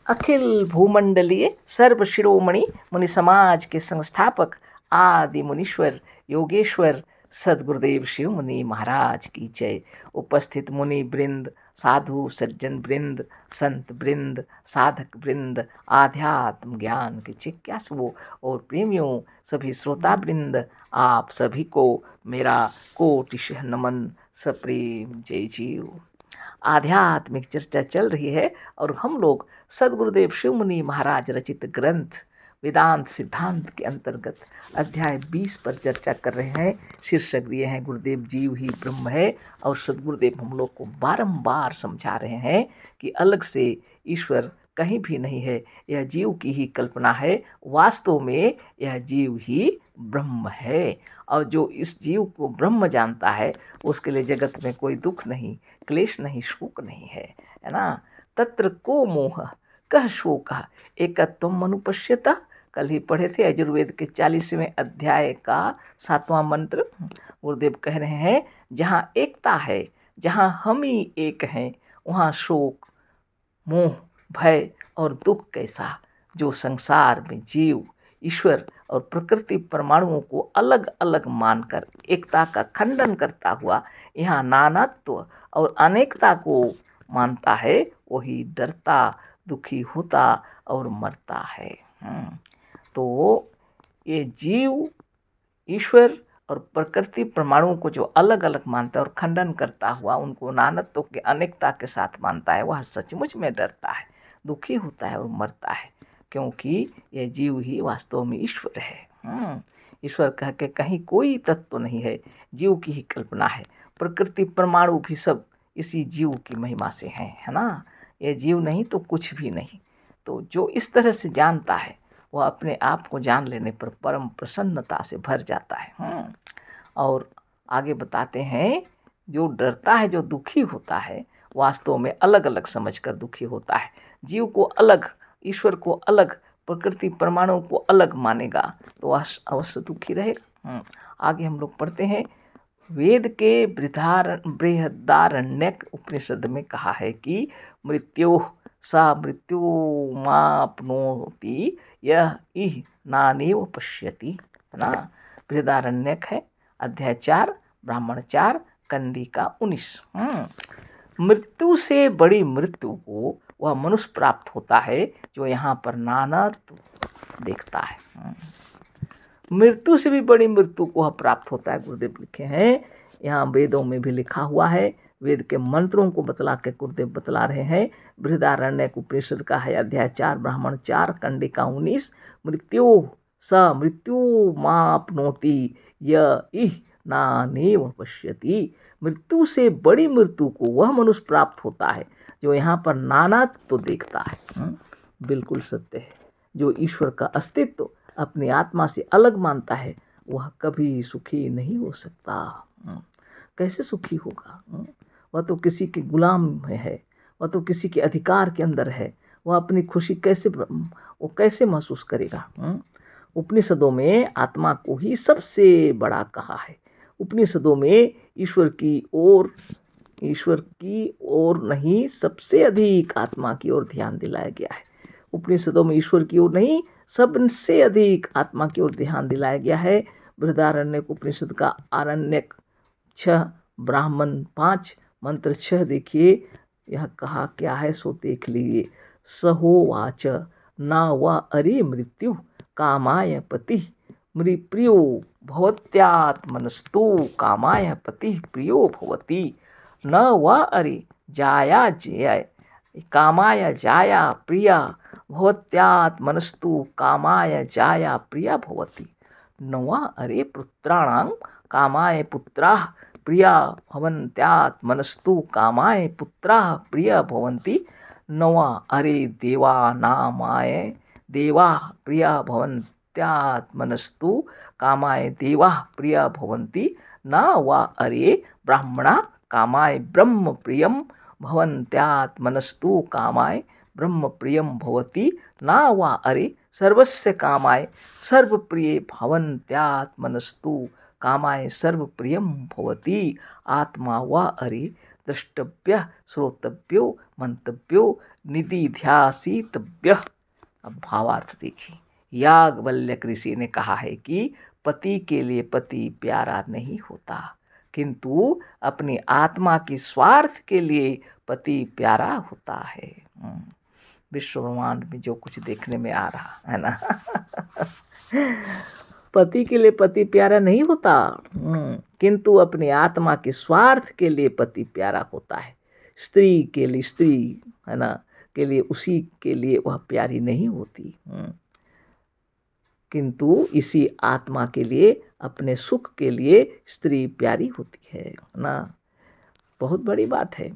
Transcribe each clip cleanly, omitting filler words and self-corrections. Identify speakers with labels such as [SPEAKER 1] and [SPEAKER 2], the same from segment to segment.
[SPEAKER 1] अखिल भूमंडलीय सर्व शिरोमणि मुनि समाज के संस्थापक आदि मुनीश्वर योगेश्वर सदगुरुदेव शिव मुनि महाराज की जय। उपस्थित मुनि वृंद, साधु सज्जन वृंद, संत वृंद, साधक वृंद, आध्यात्म ज्ञान के जिज्ञासुओं और प्रेमियों, सभी श्रोता वृंद, आप सभी को मेरा कोटिशः नमन, सप्रेम जय जीव। आध्यात्मिक चर्चा चल रही है और हम लोग सदगुरुदेव शिव मुनि महाराज रचित ग्रंथ वेदांत सिद्धांत के अंतर्गत अध्याय 20 पर चर्चा कर रहे हैं। शीर्षक दिए हैं गुरुदेव जीव ही ब्रह्म है। और सदगुरुदेव हम लोग को बारंबार समझा रहे हैं कि अलग से ईश्वर कहीं भी नहीं है, यह जीव की ही कल्पना है। वास्तव में यह जीव ही ब्रह्म है और जो इस जीव को ब्रह्म जानता है उसके लिए जगत में कोई दुख नहीं, क्लेश नहीं, शोक नहीं है ना। तत्र को मोह कह शोक एकत्वम अनुपश्यता। कल ही पढ़े थे यजुर्वेद के 40वें अध्याय का 7वां मंत्र। गुरुदेव कह रहे हैं जहाँ एकता है, जहाँ हम ही एक हैं, वहाँ शोक, मोह, भय और दुख कैसा। जो संसार में जीव, ईश्वर और प्रकृति परमाणुओं को अलग अलग मानकर एकता का खंडन करता हुआ यहाँ नानात्व और अनेकता को मानता है, वही डरता, दुखी होता और मरता है। तो ये जीव, ईश्वर और प्रकृति परमाणुओं को जो अलग अलग मानता है और खंडन करता हुआ उनको नानत्व के अनेकता के साथ मानता है, वह सचमुच में डरता है, दुखी होता है और मरता है, क्योंकि यह जीव ही वास्तव में ईश्वर है। ईश्वर कह के कहीं कोई तत्व नहीं है, जीव की ही कल्पना है। प्रकृति परमाणु भी सब इसी जीव की महिमा से हैं, है ना। ये जीव नहीं तो कुछ भी नहीं। तो जो इस तरह से जानता है वह अपने आप को जान लेने पर परम प्रसन्नता से भर जाता है। और आगे बताते हैं जो डरता है, जो दुखी होता है, वास्तव में अलग अलग समझकर दुखी होता है। जीव को अलग, ईश्वर को अलग, प्रकृति परमाणु को अलग मानेगा तो अवश्य दुखी रहेगा। आगे हम लोग पढ़ते हैं। वेद के बृहदारण्यक उपनिषद में कहा है कि मृत्यो सा मृत्यु मापनोति यह इह नानेव पश्यति, है ना। बृहदारण्यक है, अध्याय 4, ब्राह्मण 4, कंडिका 19। मृत्यु से बड़ी मृत्यु को वह मनुष्य प्राप्त होता है जो यहाँ पर नानात्व देखता है। मृत्यु से भी बड़ी मृत्यु को वह प्राप्त होता है, गुरुदेव लिखे हैं। यहाँ वेदों में भी लिखा हुआ है, वेद के मंत्रों को बतला के गुरुदेव बतला रहे हैं। बृहदारण्यक उपनिषद का है, अध्याय 4, ब्राह्मण 4, कंडिका 19। मृत्यु स मृत्यु मापनोति य इह नानेव पश्यति। मृत्यु से बड़ी मृत्यु को वह मनुष्य प्राप्त होता है जो यहाँ पर नानात्व तो देखता है। बिल्कुल सत्य है। जो ईश्वर का अस्तित्व अपनी आत्मा से अलग मानता है वह कभी सुखी नहीं हो सकता। कैसे सुखी होगा? वह तो किसी के गुलाम में है, वह तो किसी के अधिकार के अंदर है। वह अपनी खुशी कैसे महसूस करेगा? उपनिषदों में आत्मा को ही सबसे बड़ा कहा है। उपनिषदों में ईश्वर की ओर नहीं, सबसे अधिक आत्मा की ओर ध्यान दिलाया गया है। उपनिषदों में ईश्वर की ओर नहीं, सबसे अधिक आत्मा की ओर ध्यान दिलाया गया है। बृहदारण्यक उपनिषद का आरण्यक 6, ब्राह्मण 5, मंत्र 6 देखिए। यह कहा क्या है सो देख लीजिए। सहोवाच न व अरे मृत्यु कामाय पति मृप्रियो भवत्यात्मनस्तु कामाय पति प्रियो भवति। न व अरे जाया जय कामाय जाया प्रिया भवत्यात्मनस्तु कामाय जाया प्रिया भवति। न वा अरे पुत्राणां कामाय पुत्राः प्रिया भवन्त्यात्मनस्तु कामाय पुत्राः प्रिया भवन्ति। न वा अरे देवानामाय देवाः प्रिया भवन्त्यात्मनस्तु कामाय देवाः प्रिया भवन्ति। न वा अरे ब्राह्मणा कामाय ब्रह्म प्रियं भवन्त्यात्मनस्तु कामाय ब्रह्म प्रियं भवति। न वा अरे सर्वस्य कामाय सर्वप्रिये भवन्त्यात्मनस्तु कामाय सर्वप्रियं भवति। आत्मा वा अरे द्रष्टव्य श्रोतव्यो मंतव्यो निदिध्यासितव्य। अब भावार्थ देखिए, याज्ञवल्क्य ऋषि ने कहा है कि पति के लिए पति प्यारा नहीं होता, किंतु अपनी आत्मा के स्वार्थ के लिए पति प्यारा होता है। विश्व ब्रह्मांड में जो कुछ देखने में आ रहा है ना पति के लिए पति प्यारा नहीं होता, किंतु अपनी आत्मा के स्वार्थ के लिए पति प्यारा होता है। स्त्री के लिए स्त्री है ना के लिए उसी के लिए वह प्यारी नहीं होती, किंतु इसी आत्मा के लिए अपने सुख के लिए स्त्री प्यारी होती है ना। बहुत बड़ी बात है।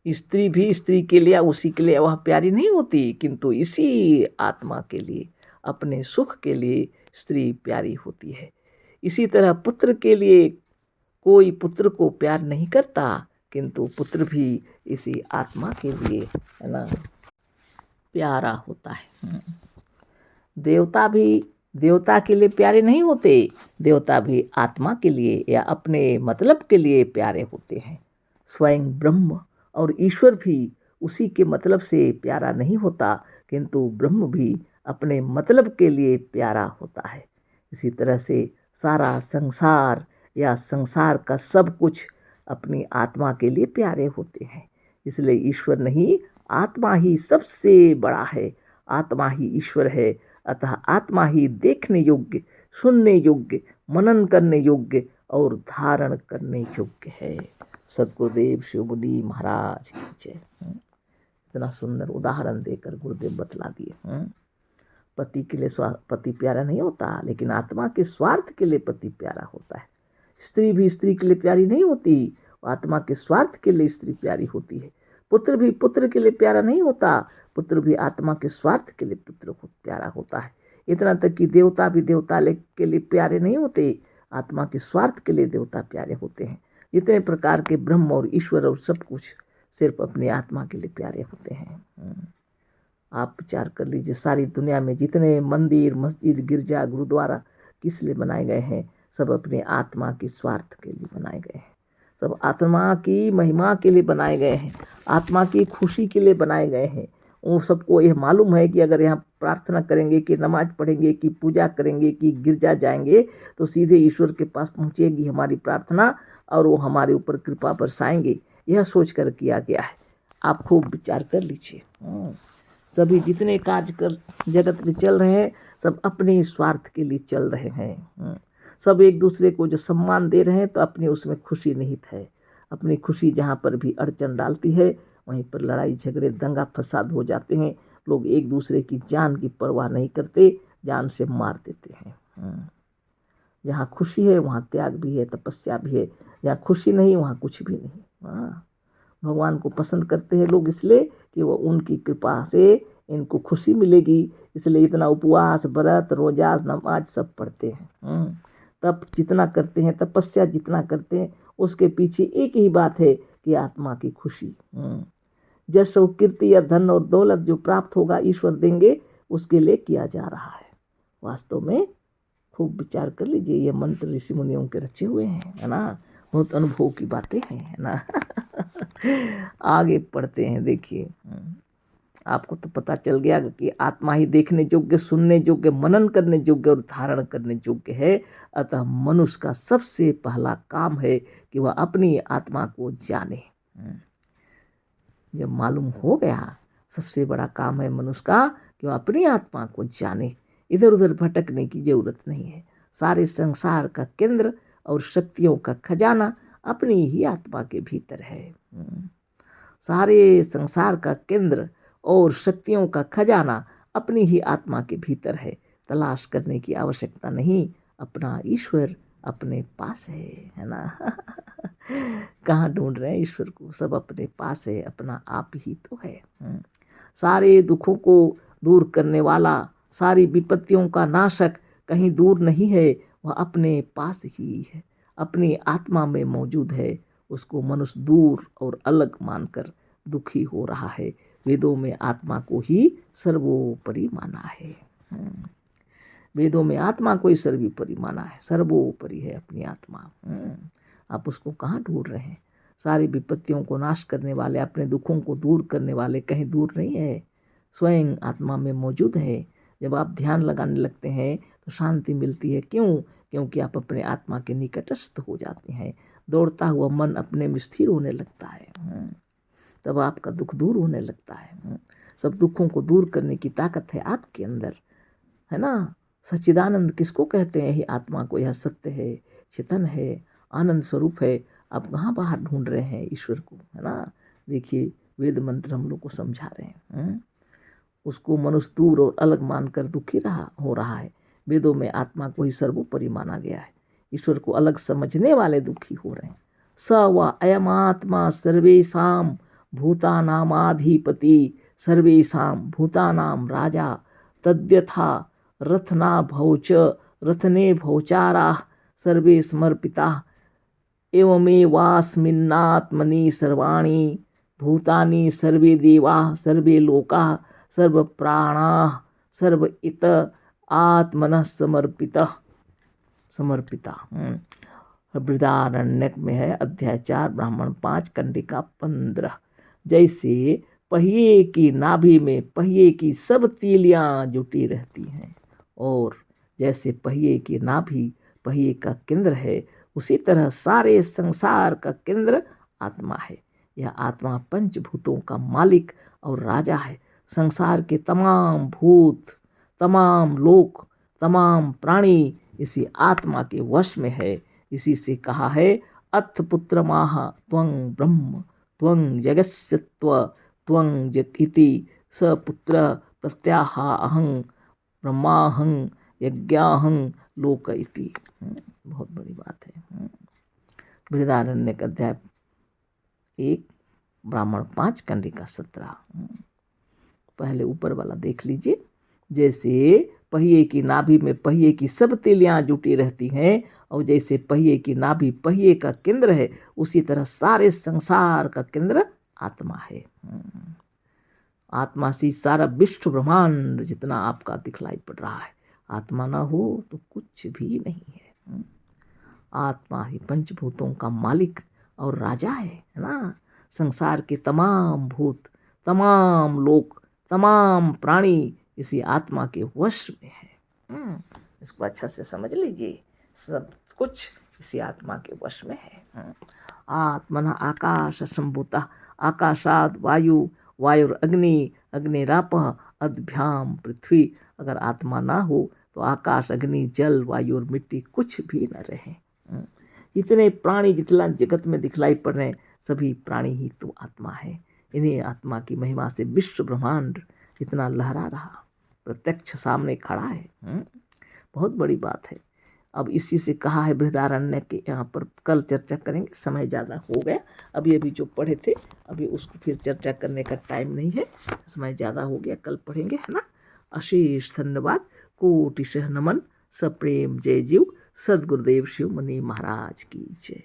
[SPEAKER 1] स्त्री भी स्त्री के लिए उसी के लिए वह प्यारी नहीं होती, किंतु इसी आत्मा के लिए अपने सुख के लिए स्त्री प्यारी होती है। इसी तरह पुत्र के लिए कोई पुत्र को प्यार नहीं करता, किंतु पुत्र भी इसी आत्मा के लिए है ना प्यारा होता है। देवता भी देवता के लिए प्यारे नहीं होते, देवता भी आत्मा के लिए या अपने मतलब के लिए प्यारे होते हैं। स्वयं ब्रह्म और ईश्वर भी उसी के मतलब से प्यारा नहीं होता, किंतु ब्रह्म भी अपने मतलब के लिए प्यारा होता है। इसी तरह से सारा संसार या संसार का सब कुछ अपनी आत्मा के लिए प्यारे होते हैं। इसलिए ईश्वर नहीं, आत्मा ही सबसे बड़ा है, आत्मा ही ईश्वर है। अतः आत्मा ही देखने योग्य, सुनने योग्य, मनन करने योग्य और धारण करने योग्य है। सद्गुरुदेव शिव मुनि महाराज की जय। इतना सुंदर उदाहरण देकर गुरुदेव बतला दिए। पति के लिए पति प्यारा नहीं होता, लेकिन आत्मा के स्वार्थ के लिए पति प्यारा होता है। स्त्री भी स्त्री के लिए प्यारी नहीं होती, आत्मा के स्वार्थ के लिए स्त्री प्यारी होती है। पुत्र भी पुत्र के लिए प्यारा नहीं होता, पुत्र भी आत्मा के स्वार्थ के लिए पुत्र प्यारा होता है। इतना तक कि देवता भी देवता के लिए प्यारे नहीं होते, आत्मा के स्वार्थ के लिए देवता प्यारे होते हैं। इतने प्रकार के ब्रह्म और ईश्वर और सब कुछ सिर्फ अपनी आत्मा के लिए प्यारे होते हैं। आप विचार कर लीजिए, सारी दुनिया में जितने मंदिर, मस्जिद, गिरजा, गुरुद्वारा किस लिए बनाए गए हैं? सब अपने आत्मा के स्वार्थ के लिए बनाए गए हैं। सब आत्मा की महिमा के लिए बनाए गए हैं, आत्मा की खुशी के लिए बनाए गए हैं। वो सबको यह मालूम है कि अगर यहाँ प्रार्थना करेंगे, कि नमाज पढ़ेंगे, कि पूजा करेंगे, कि गिरजा जाएंगे, तो सीधे ईश्वर के पास पहुँचेगी हमारी प्रार्थना और वो हमारे ऊपर कृपा बरसाएंगे। यह सोच कर किया गया है। आप खूब विचार कर लीजिए। सभी जितने कार्य कर जगत में चल रहे हैं, सब अपने स्वार्थ के लिए चल रहे हैं। सब एक दूसरे को जो सम्मान दे रहे हैं, तो अपनी उसमें खुशी निहित है। अपनी खुशी जहाँ पर भी अड़चन डालती है, वहीं पर लड़ाई झगड़े दंगा फसाद हो जाते हैं। लोग एक दूसरे की जान की परवाह नहीं करते, जान से मार देते हैं। जहाँ खुशी है वहाँ त्याग भी है, तपस्या भी है। जहाँ खुशी नहीं वहाँ कुछ भी नहीं। भगवान को पसंद करते हैं लोग इसलिए कि वो उनकी कृपा से इनको खुशी मिलेगी, इसलिए इतना उपवास, व्रत, रोजा, नमाज सब पढ़ते हैं। तप जितना करते हैं, तपस्या जितना करते हैं, उसके पीछे एक ही बात है कि आत्मा की खुशी। यश और कीर्ति या धन और दौलत जो प्राप्त होगा ईश्वर देंगे, उसके लिए किया जा रहा है। वास्तव में खूब विचार कर लीजिए, ये मंत्र ऋषि मुनियों के रचे हुए हैं, है ना। बहुत अनुभव की बातें हैं, है ना। आगे पढ़ते हैं, देखिए। आपको तो पता चल गया कि आत्मा ही देखने योग्य, सुनने योग्य, मनन करने योग्य और धारण करने योग्य है। अतः मनुष्य का सबसे पहला काम है कि वह अपनी आत्मा को जाने। जब मालूम हो गया, सबसे बड़ा काम है मनुष्य का कि वह अपनी आत्मा को जाने। इधर उधर भटकने की जरूरत नहीं है। सारे संसार का केंद्र और शक्तियों का खजाना अपनी ही आत्मा के भीतर है। सारे संसार का केंद्र और शक्तियों का खजाना अपनी ही आत्मा के भीतर है। तलाश करने की आवश्यकता नहीं, अपना ईश्वर अपने पास है ना। कहाँ ढूंढ रहे हैं ईश्वर को? सब अपने पास है, अपना आप ही तो है। सारे दुखों को दूर करने वाला, सारी विपत्तियों का नाशक कहीं दूर नहीं है, वह अपने पास ही है, अपनी आत्मा में मौजूद है। उसको मनुष्य दूर और अलग मानकर दुखी हो रहा है। वेदों में आत्मा को ही सर्वोपरि माना है। वेदों में आत्मा को ही सर्वोपरि माना है, सर्वोपरि है अपनी आत्मा। आप उसको कहाँ ढूंढ रहे हैं? सारी विपत्तियों को नाश करने वाले, अपने दुखों को दूर करने वाले कहीं दूर नहीं है, स्वयं आत्मा में मौजूद है। जब आप ध्यान लगाने लगते हैं तो शांति मिलती है। क्यों? क्योंकि आप अपने आत्मा के निकटस्थ हो जाते हैं। दौड़ता हुआ मन अपने में स्थिर होने लगता है, तब आपका दुख दूर होने लगता है। सब दुखों को दूर करने की ताकत है आपके अंदर, है ना। सच्चिदानंद किसको कहते हैं? यही आत्मा को। यह सत्य है, चेतन है, आनंद स्वरूप है। आप कहाँ बाहर ढूंढ रहे हैं ईश्वर को, है ना। देखिए वेद मंत्र हम लोग को समझा रहे हैं। उसको मनुष्य दूर और अलग मानकर दुखी हो रहा है। वेदों में आत्मा को ही सर्वोपरि माना गया है। ईश्वर को अलग समझने वाले दुखी हो रहे हैं। स व अयम आत्मा सर्वेषां भूतानामाधिपति सर्वेषां भूतानां राजा तद्यथा रथना भौच रथने भौचाराः सर्वे समर्पिताः एवमेवास्मिन्नात्मनि सर्वाणि भूतानि सर्वे देवाः सर्वे लोकाः सर्व प्राणाः सर्व इत आत्मनः समर्पिता। बृहदारण्यक में है, अध्याय 4 ब्राह्मण 5 कंडिका 15। जैसे पहिए की नाभि में पहिए की सब तीलियां जुटी रहती हैं, और जैसे पहिए की नाभि पहिए का केंद्र है, उसी तरह सारे संसार का केंद्र आत्मा है। यह आत्मा पंचभूतों का मालिक और राजा है। संसार के तमाम भूत, तमाम लोक, तमाम प्राणी इसी आत्मा के वश में है। इसी से कहा है अथ पुत्र माह त्वं ब्रह्म त्वं जगस्यत्व त्वं जगति स पुत्र प्रत्याहा अहं ब्रह्माहं यज्ञाहं लोक इति। बहुत बड़ी बात है। बृहदारण्यक अध्याय 1 ब्राह्मण 5 कंडिका 17। पहले ऊपर वाला देख लीजिए। जैसे पहिए की नाभि में पहिए की सब तीलियां जुटी रहती हैं, और जैसे पहिए की नाभि पहिए का केंद्र है, उसी तरह सारे संसार का केंद्र आत्मा है। आत्मा से सारा विश्व ब्रह्मांड जितना आपका दिखलाई पड़ रहा है। आत्मा ना हो तो कुछ भी नहीं है। आत्मा ही पंचभूतों का मालिक और राजा है ना। संसार के तमाम भूत, तमाम लोक, तमाम प्राणी इसी आत्मा के वश में है। इसको अच्छा से समझ लीजिए। सब कुछ इसी आत्मा के वश में है। आत्मना आकाश संभूता आकाशाद वायु वायुरग्नि अग्निरापः अद्भ्याम पृथ्वी। अगर आत्मा ना हो तो आकाश, अग्नि, जल, वायु और मिट्टी कुछ भी न रहे। जितने प्राणी जितना जगत में दिखलाई पड़ रहे हैं, सभी प्राणी ही तो आत्मा है। इन्हीं आत्मा की महिमा से विश्व ब्रह्मांड इतना लहरा रहा, प्रत्यक्ष सामने खड़ा है। बहुत बड़ी बात है। अब इसी से कहा है बृहदारण्यक के, यहाँ पर कल चर्चा करेंगे, समय ज़्यादा हो गया। अभी जो पढ़े थे अभी उसको फिर चर्चा करने का टाइम नहीं है, समय ज़्यादा हो गया, कल पढ़ेंगे, है ना। अशेष धन्यवाद, कोटिशः नमन, सप्रेम जय जीव। सद्गुरुदेव शिव मुनि महाराज की जय।